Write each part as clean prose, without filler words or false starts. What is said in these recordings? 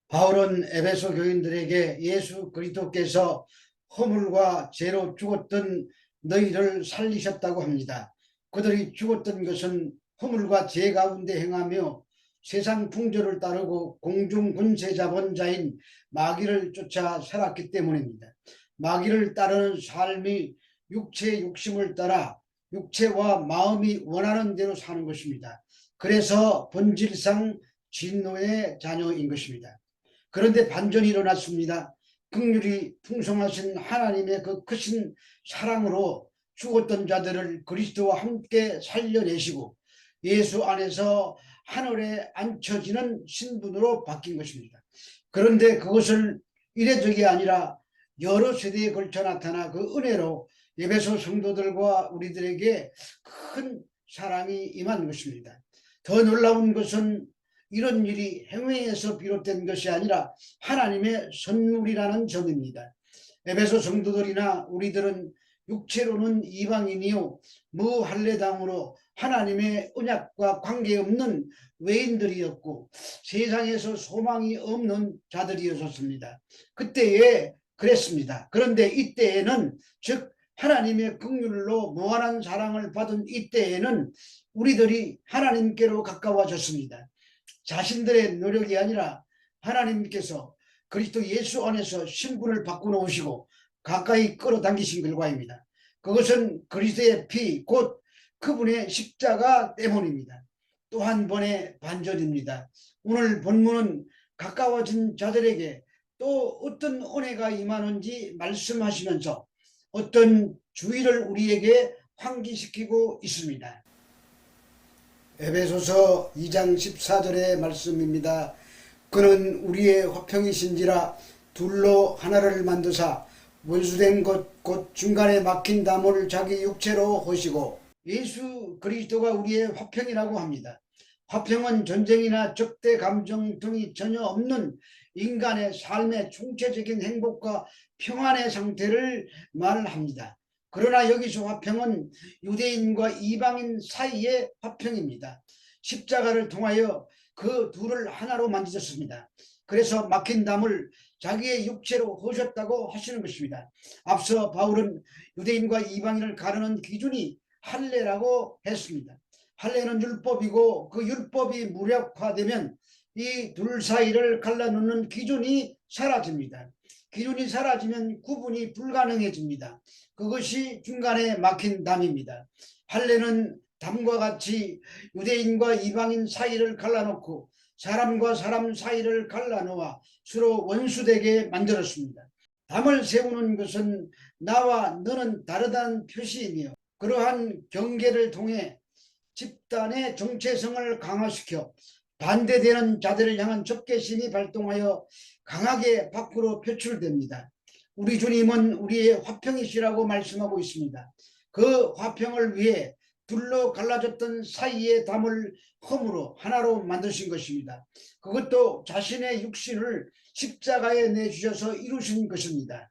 바울은 에베소 교인들에게 예수 그리스도께서 허물과 죄로 죽었던 너희를 살리셨다고 합니다. 그들이 죽었던 것은 허물과 죄 가운데 행하며 세상 풍조를 따르고 공중 권세 잡은 자인 마귀를 쫓아 살았기 때문입니다. 마귀를 따르는 삶이 육체의 욕심을 따라 육체와 마음이 원하는 대로 사는 것입니다. 그래서 본질상 진노의 자녀인 것입니다. 그런데 반전이 일어났습니다. 긍휼이 풍성하신 하나님의 그 크신 사랑으로 죽었던 자들을 그리스도와 함께 살려내시고 예수 안에서 하늘에 앉혀지는 신분으로 바뀐 것입니다. 그런데 그것을 이례적이 아니라 여러 세대에 걸쳐 나타나 그 은혜로 에베소 성도들과 우리들에게 큰 사랑이 임한 것입니다. 더 놀라운 것은 이런 일이 행위에서 비롯된 것이 아니라 하나님의 선물이라는 점입니다. 에베소 성도들이나 우리들은 육체로는 이방인이요 무할례당으로 하나님의 언약과 관계없는 외인들이었고 세상에서 소망이 없는 자들이었습니다. 그때에 그랬습니다. 그런데 이때에는 즉 하나님의 긍휼로 무한한 사랑을 받은 이때에는 우리들이 하나님께로 가까워졌습니다. 자신들의 노력이 아니라 하나님께서 그리스도 예수 안에서 신분을 바꾸어오시고 가까이 끌어당기신 결과입니다. 그것은 그리스도의 피, 곧 그분의 십자가 때문입니다. 또 한 번의 반전입니다. 오늘 본문은 가까워진 자들에게 또 어떤 은혜가 임하는지 말씀하시면서 어떤 주의를 우리에게 환기시키고 있습니다. 에베소서 2장 14절의 말씀입니다. 그는 우리의 화평이신지라 둘로 하나를 만드사 원수된 것 곧 중간에 막힌 담을 자기 육체로 하시고 예수 그리스도가 우리의 화평이라고 합니다. 화평은 전쟁이나 적대 감정 등이 전혀 없는 인간의 삶의 총체적인 행복과 평안의 상태를 말합니다. 그러나 여기서 화평은 유대인과 이방인 사이의 화평입니다. 십자가를 통하여 그 둘을 하나로 만드셨습니다. 그래서 막힌 담을 자기의 육체로 허셨다고 하시는 것입니다. 앞서 바울은 유대인과 이방인을 가르는 기준이 할례라고 했습니다. 할례는 율법이고 그 율법이 무력화되면 이 둘 사이를 갈라놓는 기준이 사라집니다. 기준이 사라지면 구분이 불가능해집니다. 그것이 중간에 막힌 담입니다. 할례는 담과 같이 유대인과 이방인 사이를 갈라놓고 사람과 사람 사이를 갈라놓아 서로 원수되게 만들었습니다. 담을 세우는 것은 나와 너는 다르다는 표시이며 그러한 경계를 통해 집단의 정체성을 강화시켜 반대되는 자들을 향한 적개심이 발동하여 강하게 밖으로 표출됩니다. 우리 주님은 우리의 화평이시라고 말씀하고 있습니다. 그 화평을 위해 둘로 갈라졌던 사이의 담을 험으로 하나로 만드신 것입니다. 그것도 자신의 육신을 십자가에 내주셔서 이루신 것입니다.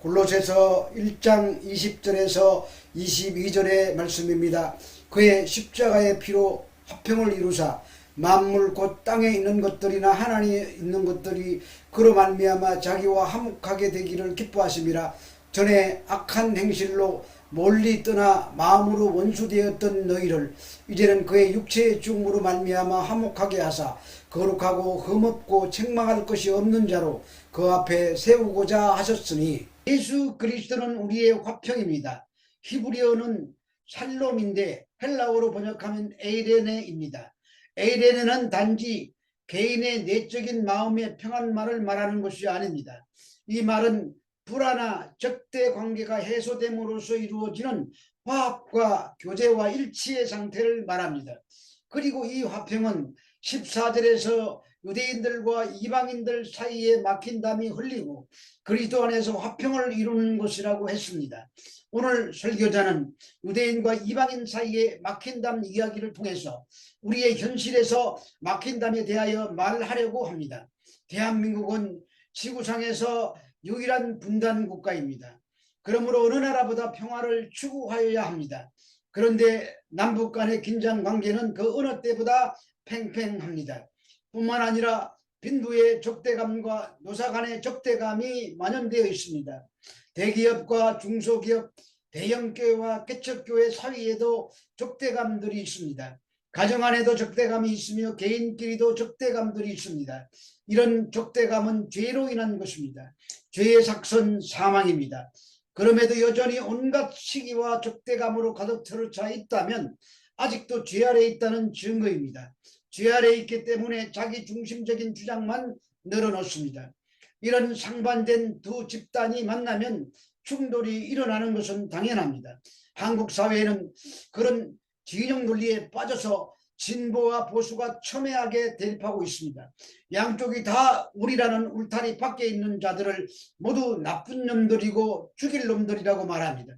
골로새서 1장 20절에서 22절의 말씀입니다. 그의 십자가의 피로 화평을 이루사 만물 곧 땅에 있는 것들이나 하나님에 있는 것들이 그로 말미암아 자기와 화목하게 되기를 기뻐하심이라. 전에 악한 행실로 멀리 떠나 마음으로 원수되었던 너희를 이제는 그의 육체의 죽음으로 말미암아 화목하게 하사 거룩하고 흠없고 책망할 것이 없는 자로 그 앞에 세우고자 하셨으니 예수 그리스도는 우리의 화평입니다. 히브리어는 샬롬인데 헬라어로 번역하면 에이레네입니다. 에이레네는 단지 개인의 내적인 마음의 평안만을 말하는 것이 아닙니다. 이 말은 불화나 적대 관계가 해소됨으로써 이루어지는 화합과 교제와 일치의 상태를 말합니다. 그리고 이 화평은 14절에서 유대인들과 이방인들 사이에 막힌 담이 흘리고 그리스도 안에서 화평을 이루는 것이라고 했습니다. 오늘 설교자는 유대인과 이방인 사이에 막힌 담 이야기를 통해서 우리의 현실에서 막힌 담에 대하여 말하려고 합니다. 대한민국은 지구상에서 유일한 분단 국가입니다. 그러므로 어느 나라보다 평화를 추구하여야 합니다. 그런데 남북 간의 긴장 관계는 그 어느 때보다 팽팽합니다. 뿐만 아니라 빈부의 적대감과 노사 간의 적대감이 만연되어 있습니다. 대기업과 중소기업, 대형교회와 개척교회 사이에도 적대감들이 있습니다. 가정 안에도 적대감이 있으며 개인끼리도 적대감들이 있습니다. 이런 적대감은 죄로 인한 것입니다. 죄의 삭선 사망입니다. 그럼에도 여전히 온갖 시기와 적대감으로 가득 틀어차 있다면 아직도 죄 아래에 있다는 증거입니다. 죄 아래에 있기 때문에 자기 중심적인 주장만 늘어놓습니다. 이런 상반된 두 집단이 만나면 충돌이 일어나는 것은 당연합니다. 한국 사회에는 그런 진영 논리에 빠져서 진보와 보수가 첨예하게 대립하고 있습니다. 양쪽이 다 우리라는 울타리 밖에 있는 자들을 모두 나쁜 놈들이고 죽일 놈들이라고 말합니다.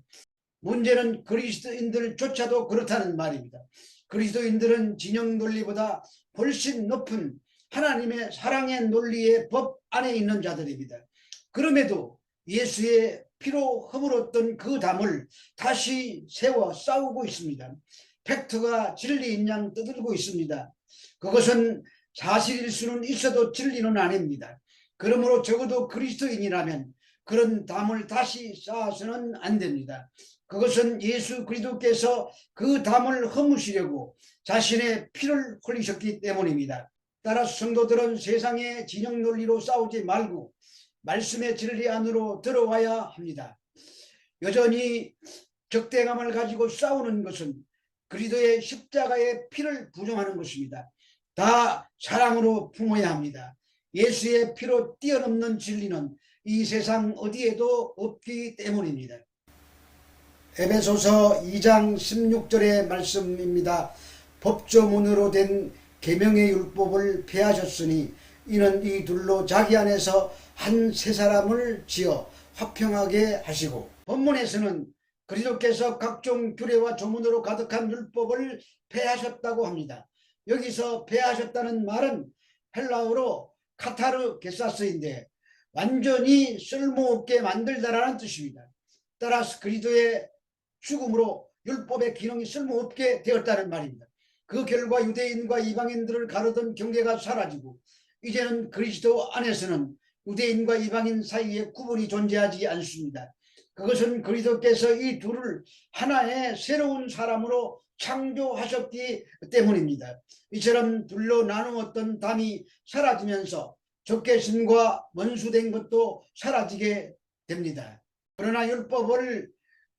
문제는 그리스도인들조차도 그렇다는 말입니다. 그리스도인들은 진영 논리보다 훨씬 높은 하나님의 사랑의 논리의 법 안에 있는 자들입니다. 그럼에도 예수의 피로 허물었던 그 담을 다시 세워 싸우고 있습니다. 팩트가 진리인 양 떠들고 있습니다. 그것은 사실일 수는 있어도 진리는 아닙니다. 그러므로 적어도 그리스도인이라면 그런 담을 다시 쌓아서는 안 됩니다. 그것은 예수 그리스도께서 그 담을 허무시려고 자신의 피를 흘리셨기 때문입니다. 따라 성도들은 세상의 진영 논리로 싸우지 말고 말씀의 진리 안으로 들어와야 합니다. 여전히 적대감을 가지고 싸우는 것은 그리스도의 십자가의 피를 부정하는 것입니다. 다 사랑으로 품어야 합니다. 예수의 피로 뛰어넘는 진리는 이 세상 어디에도 없기 때문입니다. 에베소서 2장 16절의 말씀입니다. 법조문으로 된 계명의 율법을 폐하셨으니 이는 이 둘로 자기 안에서 한 세 사람을 지어 화평하게 하시고, 본문에서는 그리스도께서 각종 규례와 조문으로 가득한 율법을 폐하셨다고 합니다. 여기서 폐하셨다는 말은 헬라어로 카타르 게사스인데 완전히 쓸모없게 만들다라는 뜻입니다. 따라서 그리스도의 죽음으로 율법의 기능이 쓸모없게 되었다는 말입니다. 그 결과 유대인과 이방인들을 가르던 경계가 사라지고 이제는 그리스도 안에서는 유대인과 이방인 사이에 구분이 존재하지 않습니다. 그것은 그리스도께서 이 둘을 하나의 새로운 사람으로 창조하셨기 때문입니다. 이처럼 둘로 나누었던 담이 사라지면서 적개심과 원수된 것도 사라지게 됩니다. 그러나 율법을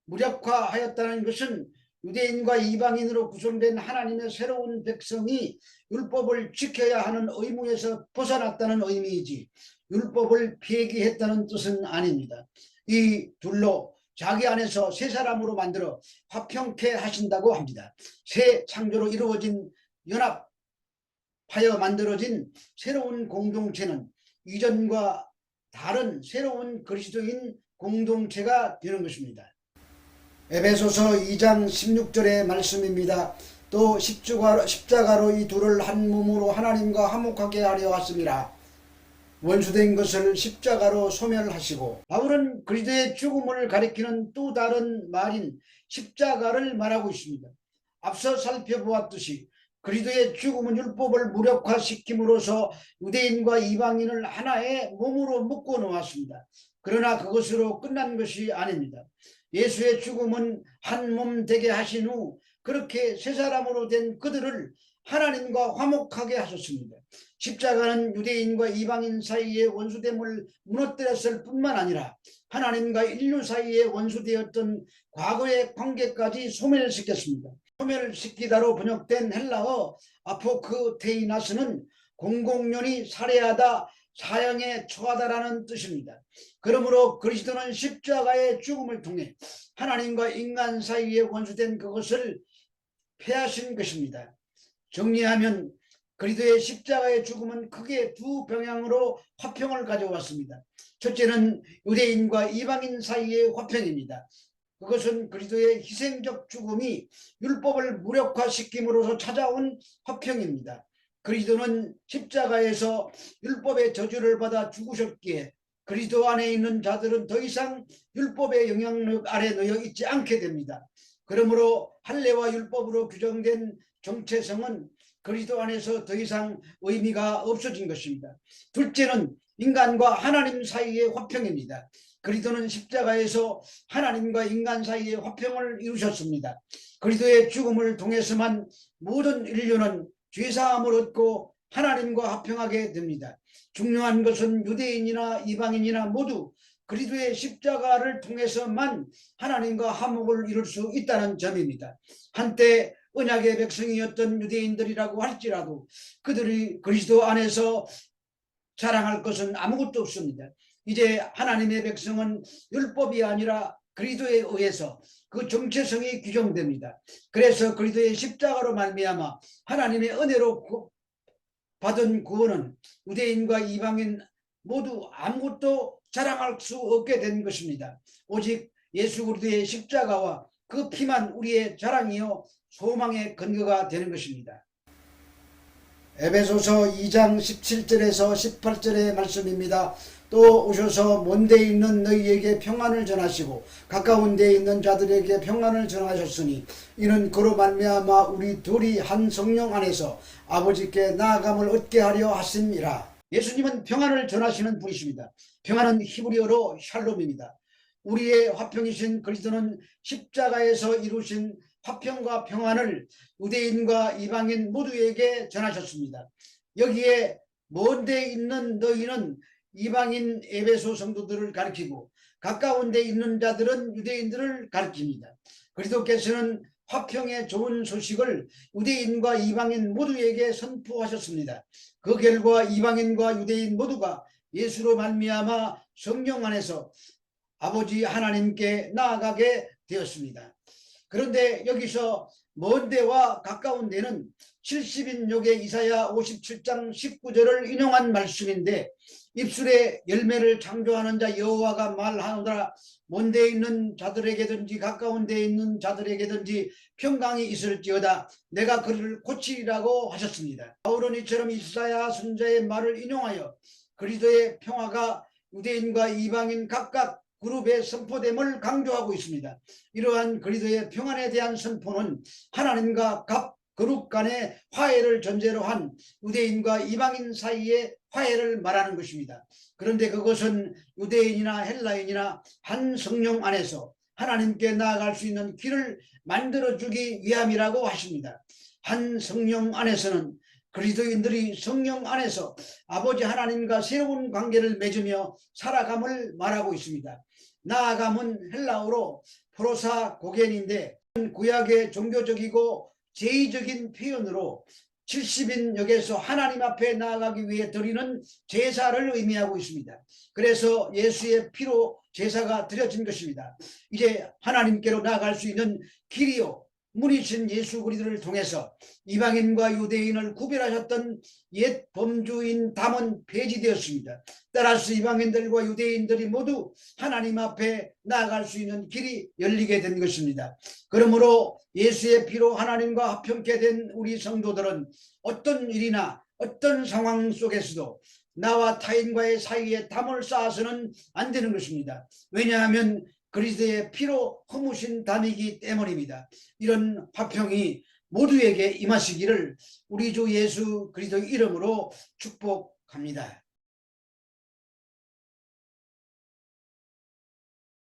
무력화하였다는 것은 유대인과 이방인으로 구성된 하나님의 새로운 백성이 율법을 지켜야 하는 의무에서 벗어났다는 의미이지 율법을 폐기했다는 뜻은 아닙니다. 이 둘로 자기 안에서 새 사람으로 만들어 화평케 하신다고 합니다. 새 창조로 이루어진 연합하여 만들어진 새로운 공동체는 이전과 다른 새로운 그리스도인 공동체가 되는 것입니다. 에베소서 2장 16절의 말씀입니다. 또 십자가로 이 둘을 한 몸으로 하나님과 화목하게 하려 하심이라. 원수된 것을 십자가로 소멸하시고, 바울은 그리스도의 죽음을 가리키는 또 다른 말인 십자가를 말하고 있습니다. 앞서 살펴보았듯이 그리스도의 죽음은 율법을 무력화시킴으로써 유대인과 이방인을 하나의 몸으로 묶어 놓았습니다. 그러나 그것으로 끝난 것이 아닙니다. 예수의 죽음은 한 몸 되게 하신 후 그렇게 새 사람으로 된 그들을 하나님과 화목하게 하셨습니다. 십자가는 유대인과 이방인 사이의 원수됨을 무너뜨렸을 뿐만 아니라 하나님과 인류 사이의 원수되었던 과거의 관계까지 소멸시켰습니다. 소멸시키다로 번역된 헬라어 아포크테이나스는 공공연히 살해하다, 사형에 처하다라는 뜻입니다. 그러므로 그리스도는 십자가의 죽음을 통해 하나님과 인간 사이에 원수된 그것을 폐하신 것입니다. 정리하면 그리스도의 십자가의 죽음은 크게 두 방향으로 화평을 가져왔습니다. 첫째는 유대인과 이방인 사이의 화평입니다. 그것은 그리스도의 희생적 죽음이 율법을 무력화시킴으로써 찾아온 화평입니다. 그리스도는 십자가에서 율법의 저주를 받아 죽으셨기에 그리스도 안에 있는 자들은 더 이상 율법의 영향력 아래 놓여 있지 않게 됩니다. 그러므로 할례와 율법으로 규정된 정체성은 그리스도 안에서 더 이상 의미가 없어진 것입니다. 둘째는 인간과 하나님 사이의 화평입니다. 그리스도는 십자가에서 하나님과 인간 사이의 화평을 이루셨습니다. 그리스도의 죽음을 통해서만 모든 인류는 죄사함을 얻고 하나님과 화평하게 됩니다. 중요한 것은 유대인이나 이방인이나 모두 그리스도의 십자가를 통해서만 하나님과 화목을 이룰 수 있다는 점입니다. 한때 언약의 백성이었던 유대인들이라고 할지라도 그들이 그리스도 안에서 자랑할 것은 아무것도 없습니다. 이제 하나님의 백성은 율법이 아니라 그리스도에 의해서 그 정체성이 규정됩니다. 그래서 그리스도의 십자가로 말미암아 하나님의 은혜로 받은 구원은 유대인과 이방인 모두 아무것도 자랑할 수 없게 된 것입니다. 오직 예수 그리스도의 십자가와 그 피만 우리의 자랑이요 소망의 근거가 되는 것입니다. 에베소서 2장 17절에서 18절의 말씀입니다. 또 오셔서 먼 데 있는 너희에게 평안을 전하시고 가까운 데 있는 자들에게 평안을 전하셨으니 이는 그로 말미암아 우리 둘이 한 성령 안에서 아버지께 나아감을 얻게 하려 하심이라. 예수님은 평안을 전하시는 분이십니다. 평안은 히브리어로 샬롬입니다. 우리의 화평이신 그리스도는 십자가에서 이루신 화평과 평안을 유대인과 이방인 모두에게 전하셨습니다. 여기에 먼 데 있는 너희는 이방인 에베소 성도들을 가리키고 가까운 데 있는 자들은 유대인들을 가리킵니다. 그리스도께서는 화평의 좋은 소식을 유대인과 이방인 모두에게 선포하셨습니다. 그 결과 이방인과 유대인 모두가 예수로 말미암아 성령 안에서 아버지 하나님께 나아가게 되었습니다. 그런데 여기서 먼 데와 가까운 데는 70인역의 이사야 57장 19절을 인용한 말씀인데 입술에 열매를 창조하는 자 여호와가 말하노라 먼 데에 있는 자들에게든지 가까운 데에 있는 자들에게든지 평강이 있을지어다 내가 그를 고치리라고 하셨습니다. 바울은 이처럼 이사야 선지자의 말을 인용하여 그리스도의 평화가 유대인과 이방인 각각 그룹의 선포됨을 강조하고 있습니다. 이러한 그리스도의 평안에 대한 선포는 하나님과 각 그룹 간의 화해를 전제로 한 유대인과 이방인 사이의 화해를 말하는 것입니다. 그런데 그것은 유대인이나 헬라인이나 한 성령 안에서 하나님께 나아갈 수 있는 길을 만들어주기 위함이라고 하십니다. 한 성령 안에서는 그리스도인들이 성령 안에서 아버지 하나님과 새로운 관계를 맺으며 살아감을 말하고 있습니다. 나아감은 헬라어로 프로사 고겐인데 구약의 종교적이고 제의적인 표현으로 70인역에서 하나님 앞에 나아가기 위해 드리는 제사를 의미하고 있습니다. 그래서 예수의 피로 제사가 드려진 것입니다. 이제 하나님께로 나아갈 수 있는 길이요 문이신 예수 그리스도를 통해서 이방인과 유대인을 구별하셨던 옛 범주인 담은 폐지되었습니다. 따라서 이방인들과 유대인들이 모두 하나님 앞에 나아갈 수 있는 길이 열리게 된 것입니다. 그러므로 예수의 피로 하나님과 합평케 된 우리 성도들은 어떤 일이나 어떤 상황 속에서도 나와 타인과의 사이에 담을 쌓아서는 안 되는 것입니다. 왜냐하면 그리스도의 피로 허무신 담이기 때문입니다. 이런 화평이 모두에게 임하시기를 우리 주 예수 그리스도의 이름으로 축복합니다.